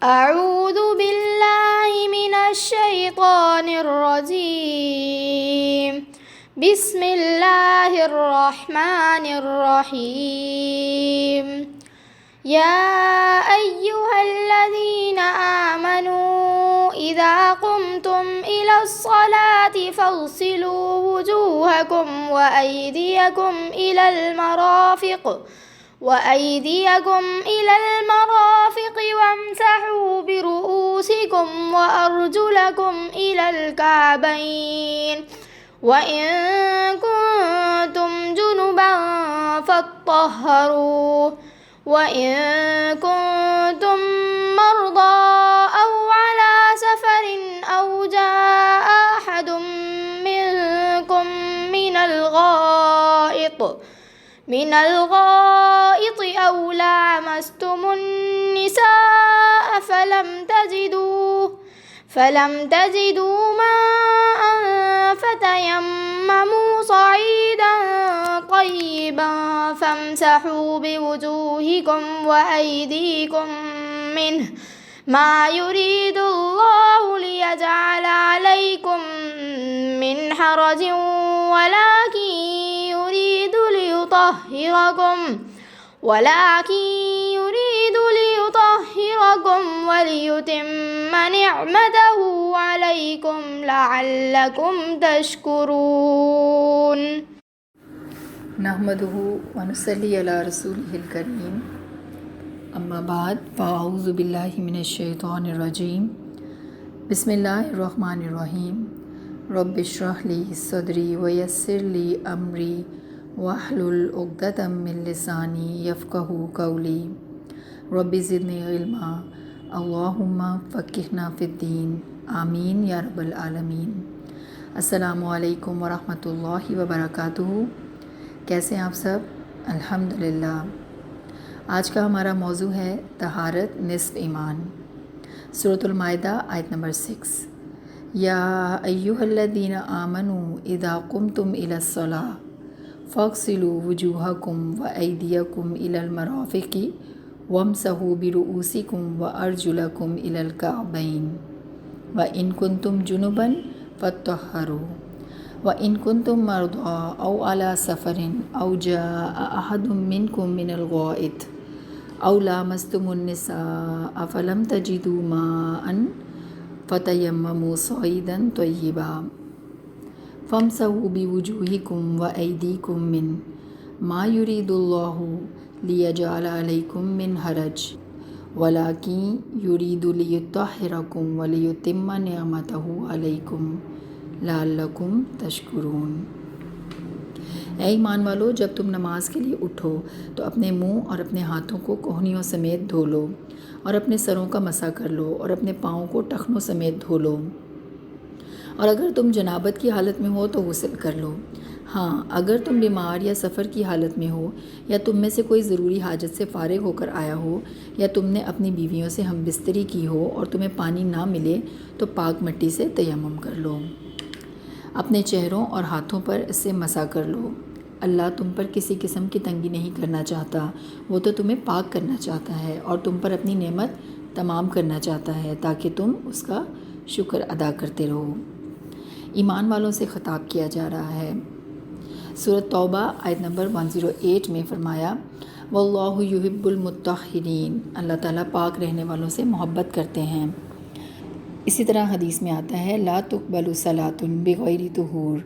أعوذ بالله من الشيطان الرجيم. بسم الله الرحمن الرحيم. يا أيها الذين آمنوا إذا قمتم إلى الصلاة فاغسلوا وجوهكم وأيديكم إلى المرافق وامسحوا برؤوسكم وأرجلكم إلى الكعبين، وإن كنتم جنبا فاطهروا، وإن كنتم مرضى أو على سفر أو جاء أحد منكم من الغائط أو لامستم النساء فلم تجدوا ماء فتيمموا صعيدا طيبا فامسحوا بوجوهكم وأيديكم منه، ما يريد الله ليجعل عليكم من حرج ولكن يريد ليطهركم وليتم نعمته عليكم لعلكم تشكرون. نحمده ونصلي على رسوله الكريم. اما بعد فاعوذ باللہ من الشیطان الرجیم. بسم اللہ الرحمن الرحیم. رب اشرح لی صدری ویسر لی امری واحلل عقدۃ من لسانی یفقہوا قولی. رب زدنی علما اللہم فقہنا فی الدین آمین یا رب العالمین. السلام علیکم ورحمۃ اللہ وبرکاتہ. کیسے ہیں آپ سب؟ الحمدللہ. آج کا ہمارا موضوع ہے طہارت نصف ایمان. سورۃ المائدہ آیت نمبر 6. یا ایھا الذین آمنوا اذا قمتم الی الصلاۃ فاغسلوا وجوہکم وایدیکم الی المرافق وامسحوا برؤوسکم وارجلکم الی الکعبین وان کنتم جنبا فاطہروا وَإِن كُنتُم مَّرْضَىٰ أَوْ عَلَىٰ سَفَرٍ أَوْ جَاءَ أَحَدٌ مِّنكُم مِّنَ الْغَائِطِ أَوْ لَامَسْتُمُ النِّسَاءَ فَلَمْ تَجِدُوا مَاءً فَتَيَمَّمُوا صَعِيدًا طَيِّبًا فَامْسَحُوا بِوُجُوهِكُمْ وَأَيْدِيكُم مِّنْهُ مَا يُرِيدُ اللَّهُ لِيَجْعَلَ عَلَيْكُم مِّنْ حَرَجٍ وَلَٰكِن يُرِيدُ لِيُطَهِّرَكُمْ وَلِيُتِمَّ نِعْمَتَهُ عَلَيْكُمْ لعلکم تشکرون. اے ایمان والو، جب تم نماز کے لیے اٹھو تو اپنے منہ اور اپنے ہاتھوں کو کوہنیوں سمیت دھو لو اور اپنے سروں کا مسح کر لو اور اپنے پاؤں کو ٹخنوں سمیت دھو لو، اور اگر تم جنابت کی حالت میں ہو تو غسل کر لو. ہاں، اگر تم بیمار یا سفر کی حالت میں ہو یا تم میں سے کوئی ضروری حاجت سے فارغ ہو کر آیا ہو یا تم نے اپنی بیویوں سے ہم بستری کی ہو اور تمہیں پانی نہ ملے تو پاک مٹی سے تیمم کر لو، اپنے چہروں اور ہاتھوں پر اس سے مسح کر لو. اللہ تم پر کسی قسم کی تنگی نہیں کرنا چاہتا، وہ تو تمہیں پاک کرنا چاہتا ہے اور تم پر اپنی نعمت تمام کرنا چاہتا ہے تاکہ تم اس کا شکر ادا کرتے رہو. ایمان والوں سے خطاب کیا جا رہا ہے. سورۃ توبہ آیت نمبر 108 میں فرمایا واللہ یحب المطہرین. اللہ تعالیٰ پاک رہنے والوں سے محبت کرتے ہیں. اسی طرح حدیث میں آتا ہے لا تقبل صلاۃ بغیر طہور،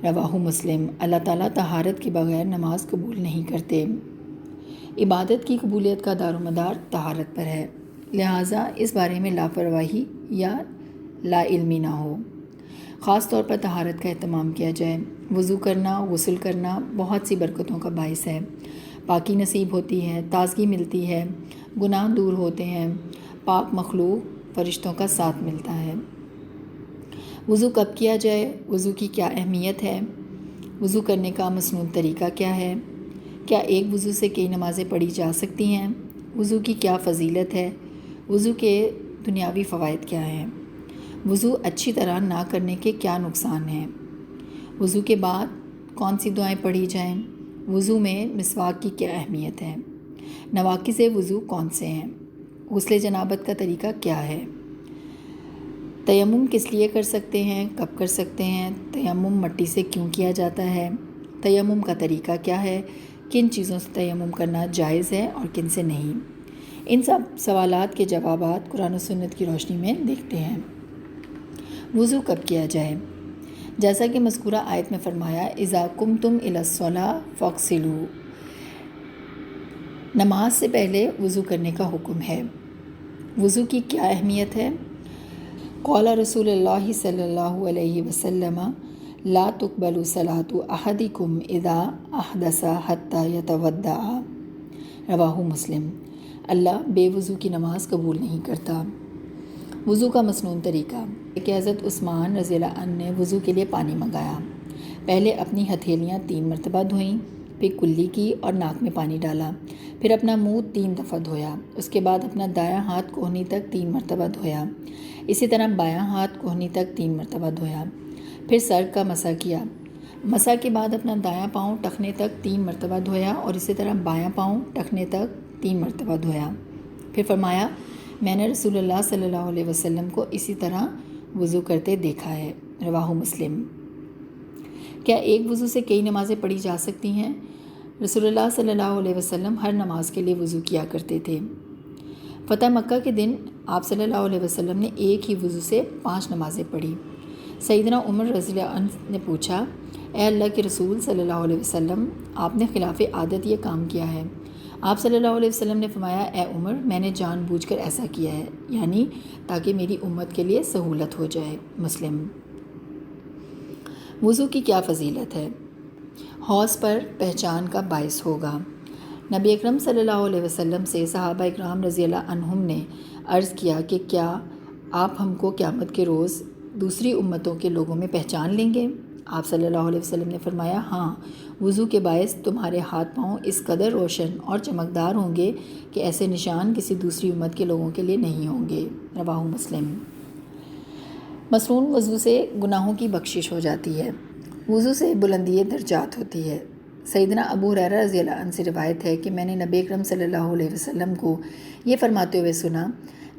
رواہ مسلم. اللہ تعالیٰ طہارت کے بغیر نماز قبول نہیں کرتے. عبادت کی قبولیت کا دار و مدار طہارت پر ہے، لہٰذا اس بارے میں لاپرواہی یا لا علمی نہ ہو. خاص طور پر طہارت کا اہتمام کیا جائے. وضو کرنا، غسل کرنا بہت سی برکتوں کا باعث ہے. پاکی نصیب ہوتی ہے، تازگی ملتی ہے، گناہ دور ہوتے ہیں، پاک مخلوق فرشتوں کا ساتھ ملتا ہے. وضو کب کیا جائے؟ وضو کی کیا اہمیت ہے؟ وضو کرنے کا مسنون طریقہ کیا ہے؟ کیا ایک وضو سے کئی نمازیں پڑھی جا سکتی ہیں؟ وضو کی کیا فضیلت ہے؟ وضو کے دنیاوی فوائد کیا ہیں؟ وضو اچھی طرح نہ کرنے کے کیا نقصان ہیں؟ وضو کے بعد کون سی دعائیں پڑھی جائیں؟ وضو میں مسواک کی کیا اہمیت ہے؟ نواقض وضو کون سے ہیں؟ غسل جنابت کا طریقہ کیا ہے؟ تیمم کس لیے کر سکتے ہیں؟ کب کر سکتے ہیں؟ تیمم مٹی سے کیوں کیا جاتا ہے؟ تیمم کا طریقہ کیا ہے؟ کن چیزوں سے تیمم کرنا جائز ہے اور کن سے نہیں؟ ان سب سوالات کے جوابات قرآن و سنت کی روشنی میں دیکھتے ہیں۔ وضو کب کیا جائے؟ جیسا کہ مذکورہ آیت میں فرمایا اذا قمتم الی الصلاۃ فاغسلوا، نماز سے پہلے وضو کرنے کا حکم ہے۔ وضو کی کیا اہمیت ہے؟ قال رسول اللہ صلی اللہ علیہ وسلم لا تقبل صلاۃ احدکم اذا احدث حتی یتودع، رواہ مسلم۔ اللہ بے وضو کی نماز قبول نہیں کرتا۔ وضو کا مسنون طریقہ کہ حضرت عثمان رضی اللہ عنہ نے وضو کے لیے پانی منگایا۔ پہلے اپنی ہتھیلیاں 3 مرتبہ دھوئیں، پھر کلی کی اور ناک میں پانی ڈالا، پھر اپنا منہ 3 دفعہ دھویا، اس کے بعد اپنا دایاں ہاتھ کوہنی تک 3 مرتبہ دھویا، اسی طرح بایاں ہاتھ کوہنی تک 3 مرتبہ دھویا، پھر سر کا مسح کیا۔ مسح کے بعد اپنا دایاں پاؤں ٹخنے تک 3 مرتبہ دھویا اور اسی طرح بایاں پاؤں ٹخنے تک 3 مرتبہ دھویا۔ پھر فرمایا میں نے رسول اللہ صلی اللہ علیہ وسلم کو اسی طرح وضو کرتے دیکھا ہے، رواہ مسلم۔ کیا ایک وضو سے کئی نمازیں پڑھی جا سکتی ہیں؟ رسول اللہ صلی اللہ علیہ وسلم ہر نماز کے لیے وضو کیا کرتے تھے۔ فتح مکہ کے دن آپ صلی اللہ علیہ وسلم نے ایک ہی وضو سے 5 نمازیں پڑھی۔ سیدنا عمر رضی اللہ عنہ نے پوچھا اے اللہ کے رسول صلی اللہ علیہ وسلم، آپ نے خلاف عادت یہ کام کیا ہے؟ آپ صلی اللہ علیہ وسلم نے فرمایا اے عمر، میں نے جان بوجھ کر ایسا کیا ہے، یعنی تاکہ میری امت کے لیے سہولت ہو جائے، مسلم۔ وضو کی کیا فضیلت ہے؟ حوض پر پہچان کا باعث ہوگا۔ نبی اکرم صلی اللہ علیہ وسلم سے صحابہ اکرام رضی اللہ عنہم نے عرض کیا کہ کیا آپ ہم کو قیامت کے روز دوسری امتوں کے لوگوں میں پہچان لیں گے؟ آپ صلی اللہ علیہ وسلم نے فرمایا ہاں، وضو کے باعث تمہارے ہاتھ پاؤں اس قدر روشن اور چمکدار ہوں گے کہ ایسے نشان کسی دوسری امت کے لوگوں کے لیے نہیں ہوں گے، رواہ مسلم۔ مسنون وضو سے گناہوں کی بخشش ہو جاتی ہے۔ وضو سے بلندی درجات ہوتی ہے۔ سیدنا ابو ہریرہ رضی اللہ عنہ سے روایت ہے کہ میں نے نبی اکرم صلی اللہ علیہ وسلم کو یہ فرماتے ہوئے سنا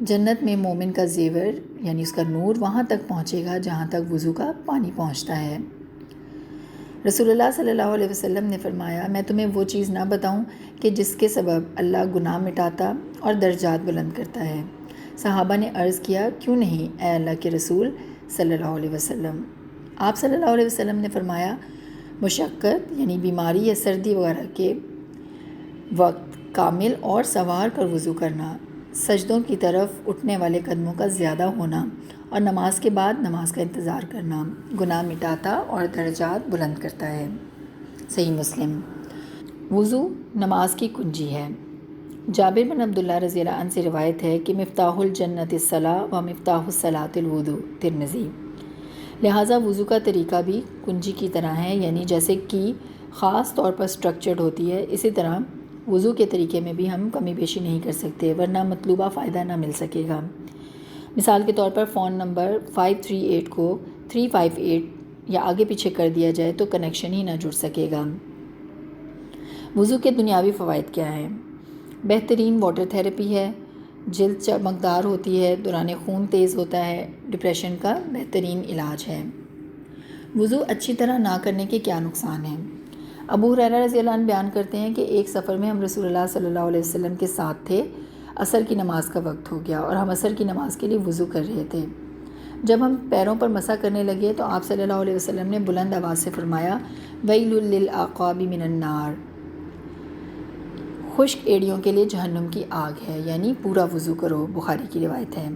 جنت میں مومن کا زیور یعنی اس کا نور وہاں تک پہنچے گا جہاں تک وضو کا پانی پہنچتا ہے۔ رسول اللہ صلی اللہ علیہ وسلم نے فرمایا میں تمہیں وہ چیز نہ بتاؤں کہ جس کے سبب اللہ گناہ مٹاتا اور درجات بلند کرتا ہے؟ صحابہ نے عرض کیا کیوں نہیں اے اللہ کے رسول صلی اللہ علیہ وسلم؟ آپ صلی اللہ علیہ وسلم نے فرمایا مشقت یعنی بیماری یا سردی وغیرہ کے وقت کامل اور سنوار کر وضو کرنا، سجدوں کی طرف اٹھنے والے قدموں کا زیادہ ہونا اور نماز کے بعد نماز کا انتظار کرنا گناہ مٹاتا اور درجات بلند کرتا ہے، صحیح مسلم۔ وضو نماز کی کنجی ہے۔ جابر بن عبداللہ رضی اللہ عنہ سے روایت ہے کہ مفتاح الجنت الصلاۃ و مفتاح الصلاۃ الوضو، ترمذی۔ لہٰذا وضو کا طریقہ بھی کنجی کی طرح ہے، یعنی جیسے کہ خاص طور پر سٹرکچرڈ ہوتی ہے، اسی طرح وضو کے طریقے میں بھی ہم کمی بیشی نہیں کر سکتے ورنہ مطلوبہ فائدہ نہ مل سکے گا۔ مثال کے طور پر فون نمبر 538 کو 358 یا آگے پیچھے کر دیا جائے تو کنیکشن ہی نہ جڑ سکے گا۔ وضو کے دنیاوی فوائد کیا ہیں؟ بہترین واٹر تھراپی ہے، جلد چمکدار ہوتی ہے، دوران خون تیز ہوتا ہے، ڈپریشن کا بہترین علاج ہے۔ وضو اچھی طرح نہ کرنے کے کیا نقصان ہیں؟ ابو ہریرہ رضی اللہ عنہ بیان کرتے ہیں کہ ایک سفر میں ہم رسول اللہ صلی اللہ علیہ وسلم کے ساتھ تھے، عصر کی نماز کا وقت ہو گیا اور ہم عصر کی نماز کے لیے وضو کر رہے تھے۔ جب ہم پیروں پر مسح کرنے لگے تو آپ صلی اللہ علیہ وسلم نے بلند آواز سے فرمایا ویل للعقاب من النار، خشک ایڑیوں کے لیے جہنم کی آگ ہے، یعنی پورا وضو کرو، بخاری کی روایت ہے۔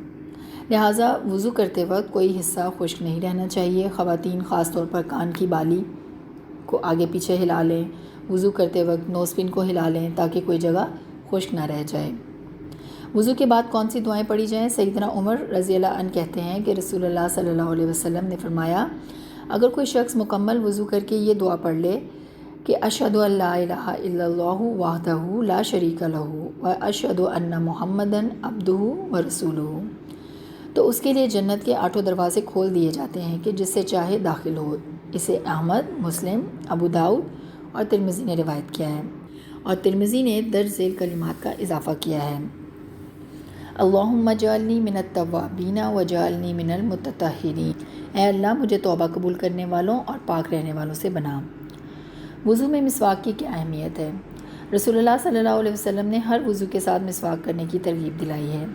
لہٰذا وضو کرتے وقت کوئی حصہ خشک نہیں رہنا چاہیے۔ خواتین خاص طور پر کان کی بالی کو آگے پیچھے ہلا لیں، وضو کرتے وقت نوز پن کو ہلا لیں تاکہ کوئی جگہ خشک نہ رہ جائے۔ وضو کے بعد کون سی دعائیں پڑھی جائیں؟ سیدنا عمر رضی اللہ عنہ کہتے ہیں کہ رسول اللہ صلی اللہ علیہ وسلم نے فرمایا اگر کوئی شخص مکمل وضو کر کے یہ دعا پڑھ لے کہ اشہد ان لا الہ الا اللہ وحدہ لا شریک لہ و اشہد ان محمدا عبدہ و رسولہ، تو اس کے لیے جنت کے 8 دروازے کھول دیے جاتے ہیں کہ جس سے چاہے داخل ہو۔ اسے احمد، مسلم، ابو داؤد اور ترمذی نے روایت کیا ہے، اور ترمذی نے درج ذیل کلمات کا اضافہ کیا ہے۔ اللہم اجعلنی من التوابین وجعلنی من المتطہرین، اے اللہ مجھے توبہ قبول کرنے والوں اور پاک رہنے والوں سے بنا۔ وضو میں مسواک کی کیا اہمیت ہے؟ رسول اللہ صلی اللہ علیہ وسلم نے ہر وضو کے ساتھ مسواک کرنے کی ترغیب دلائی ہے۔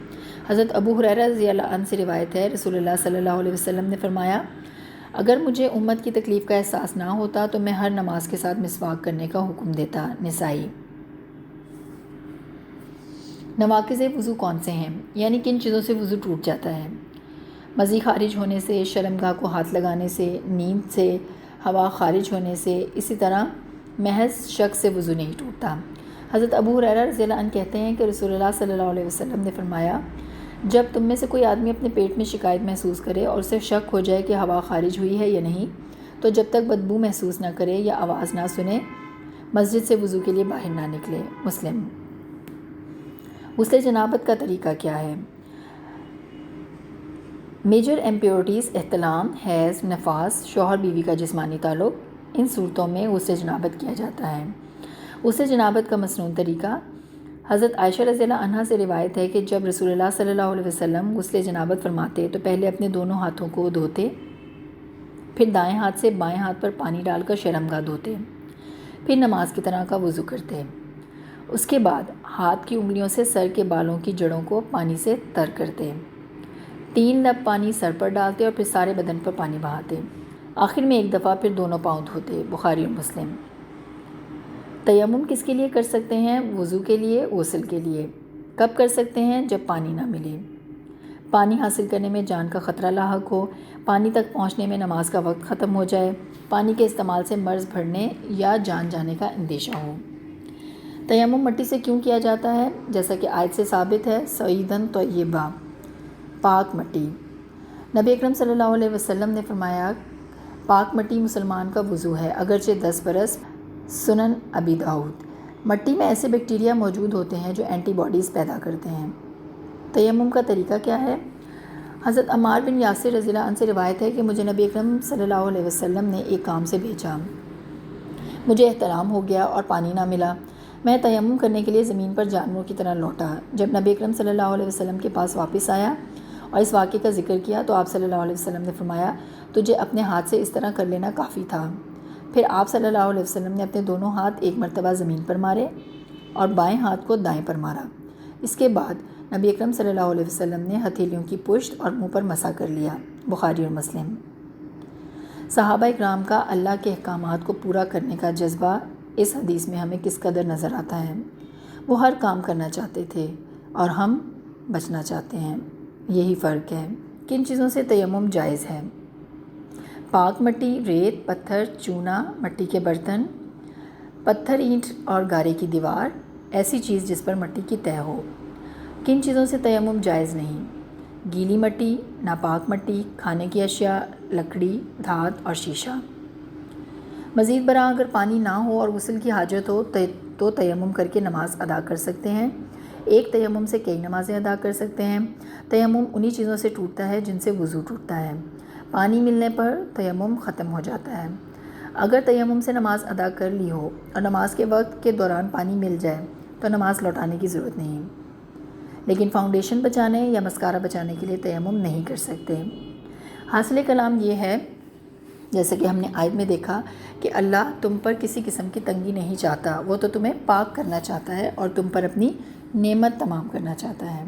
حضرت ابو ہریرہ رضی اللہ عنہ سے روایت ہے، رسول اللہ صلی اللہ علیہ وسلم نے فرمایا، اگر مجھے امت کی تکلیف کا احساس نہ ہوتا تو میں ہر نماز کے ساتھ مسواک کرنے کا حکم دیتا۔ نسائی۔ نواقض وضو کون سے ہیں؟ یعنی کن چیزوں سے وضو ٹوٹ جاتا ہے؟ مزی خارج ہونے سے، شرمگاہ کو ہاتھ لگانے سے، نیند سے، ہوا خارج ہونے سے، اسی طرح محض شک سے وضو نہیں ٹوٹتا۔ حضرت ابو ہریرہ رضی اللہ عنہ کہتے ہیں کہ رسول اللہ صلی اللہ علیہ وسلم نے فرمایا، جب تم میں سے کوئی آدمی اپنے پیٹ میں شکایت محسوس کرے اور اسے شک ہو جائے کہ ہوا خارج ہوئی ہے یا نہیں، تو جب تک بدبو محسوس نہ کرے یا آواز نہ سنے، مسجد سے وضو کے لیے باہر نہ نکلے۔ مسلم۔ غسل جنابت کا طریقہ کیا ہے؟ میجر امپیورٹیز احتلام، حیض، نفاس، شوہر بیوی کا جسمانی تعلق، ان صورتوں میں غسل جنابت کیا جاتا ہے۔ غسل جنابت کا مسنون طریقہ، حضرت عائشہ رضی اللہ عنہا سے روایت ہے کہ جب رسول اللہ صلی اللہ علیہ وسلم غسل جنابت فرماتے تو پہلے اپنے دونوں ہاتھوں کو دھوتے، پھر دائیں ہاتھ سے بائیں ہاتھ پر پانی ڈال کر شرمگاہ دھوتے، پھر نماز کی طرح کا وضو کرتے۔ اس کے بعد ہاتھ کی انگلیوں سے سر کے بالوں کی جڑوں کو پانی سے تر کرتے، 3 لب پانی سر پر ڈالتے اور پھر سارے بدن پر پانی بہاتے، آخر میں ایک دفعہ پھر دونوں پاؤں دھوتے۔ بخاری اور مسلم۔ تیمم کس کے لیے کر سکتے ہیں؟ وضو کے لیے، غسل کے لیے۔ کب کر سکتے ہیں؟ جب پانی نہ ملے، پانی حاصل کرنے میں جان کا خطرہ لاحق ہو، پانی تک پہنچنے میں نماز کا وقت ختم ہو جائے، پانی کے استعمال سے مرض بڑھنے یا جان جانے کا اندیشہ ہو۔ تیمم مٹی سے کیوں کیا جاتا ہے؟ جیسا کہ آیت سے ثابت ہے، سعیداً طیبہ، پاک مٹی۔ نبی اکرم صلی اللہ علیہ وسلم نے فرمایا، پاک مٹی مسلمان کا وضو ہے اگرچہ 10 برس۔ سنن ابی داؤد۔ مٹی میں ایسے بیکٹیریا موجود ہوتے ہیں جو اینٹی باڈیز پیدا کرتے ہیں۔ تیمم کا طریقہ کیا ہے؟ حضرت عمار بن یاسر رضی اللہ عنہ سے روایت ہے کہ مجھے نبی اکرم صلی اللہ علیہ وسلم نے ایک کام سے بھیجا، مجھے احتلام ہو گیا اور پانی نہ ملا، میں تیمم کرنے کے لیے زمین پر جانوروں کی طرح لوٹا۔ جب نبی اکرم صلی اللہ علیہ وسلم کے پاس واپس آیا اور اس واقعے کا ذکر کیا تو آپ صلی اللہ علیہ وسلم نے فرمایا، تجھے اپنے ہاتھ سے اس طرح کر لینا کافی تھا۔ پھر آپ صلی اللہ علیہ وسلم نے اپنے دونوں ہاتھ ایک مرتبہ زمین پر مارے اور بائیں ہاتھ کو دائیں پر مارا۔ اس کے بعد نبی اکرم صلی اللہ علیہ وسلم نے ہتھیلیوں کی پشت اور منہ پر مسح کر لیا۔ بخاری اور مسلم۔ صحابہ اکرام کا اللہ کے احکامات کو پورا کرنے کا جذبہ اس حدیث میں ہمیں کس قدر نظر آتا ہے۔ وہ ہر کام کرنا چاہتے تھے اور ہم بچنا چاہتے ہیں، یہی فرق ہے۔ کن چیزوں سے تیمم جائز ہے؟ پاک مٹی، ریت، پتھر، چونا، مٹی کے برتن، پتھر، اینٹ اور گارے کی دیوار، ایسی چیز جس پر مٹی کی تہ ہو۔ کن چیزوں سے تیمم جائز نہیں؟ گیلی مٹی، ناپاک مٹی، کھانے کی اشیاء، لکڑی، دھات اور شیشہ۔ مزید برآں اگر پانی نہ ہو اور غسل کی حاجت ہو تو تیمم کر کے نماز ادا کر سکتے ہیں۔ ایک تیمم سے کئی نمازیں ادا کر سکتے ہیں۔ تیمم انہی چیزوں سے ٹوٹتا ہے جن سے وضو ٹوٹتا ہے۔ پانی ملنے پر تیمم ختم ہو جاتا ہے۔ اگر تیمم سے نماز ادا کر لی ہو اور نماز کے وقت کے دوران پانی مل جائے تو نماز لوٹانے کی ضرورت نہیں، لیکن فاؤنڈیشن بچانے یا مسکارا بچانے کے لیے تیمم نہیں کر سکتے۔ حاصل کلام یہ ہے، جیسا کہ ہم نے آیت میں دیکھا، کہ اللہ تم پر کسی قسم کی تنگی نہیں چاہتا، وہ تو تمہیں پاک کرنا چاہتا ہے اور تم پر اپنی نعمت تمام کرنا چاہتا ہے۔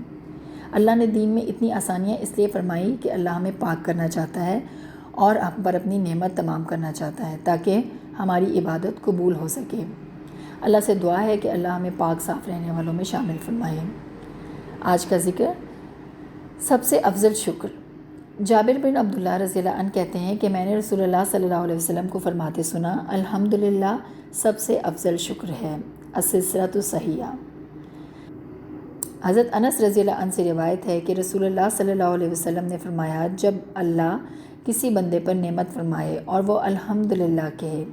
اللہ نے دین میں اتنی آسانیاں اس لیے فرمائی کہ اللہ ہمیں پاک کرنا چاہتا ہے اور ہم پر اپنی نعمت تمام کرنا چاہتا ہے تاکہ ہماری عبادت قبول ہو سکے۔ اللہ سے دعا ہے کہ اللہ ہمیں پاک صاف رہنے والوں میں شامل فرمائے۔ آج کا ذکر، سب سے افضل شکر۔ جابر بن عبداللہ رضی اللہ عنہ کہتے ہیں کہ میں نے رسول اللہ صلی اللہ علیہ وسلم کو فرماتے سنا، الحمدللہ سب سے افضل شکر ہے، السلسلۃ الصحیحہ۔ حضرت انس رضی اللہ عنہ سے روایت ہے کہ رسول اللہ صلی اللہ علیہ وسلم نے فرمایا، جب اللہ کسی بندے پر نعمت فرمائے اور وہ الحمدللہ کہے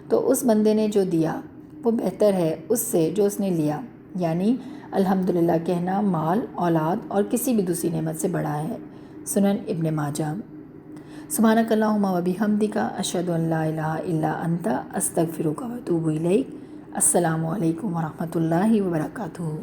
تو اس بندے نے جو دیا وہ بہتر ہے اس سے جو اس نے لیا، یعنی الحمدللہ کہنا مال، اولاد اور کسی بھی دوسری نعمت سے بڑا ہے۔ سنن ابن ماجہ۔ سبحانک اللہم و بحمدک، اشہد ان لا الہ الا انت، استغفرک و اتوب الیک۔ السلام علیکم ورحمۃ اللہ وبرکاتہ۔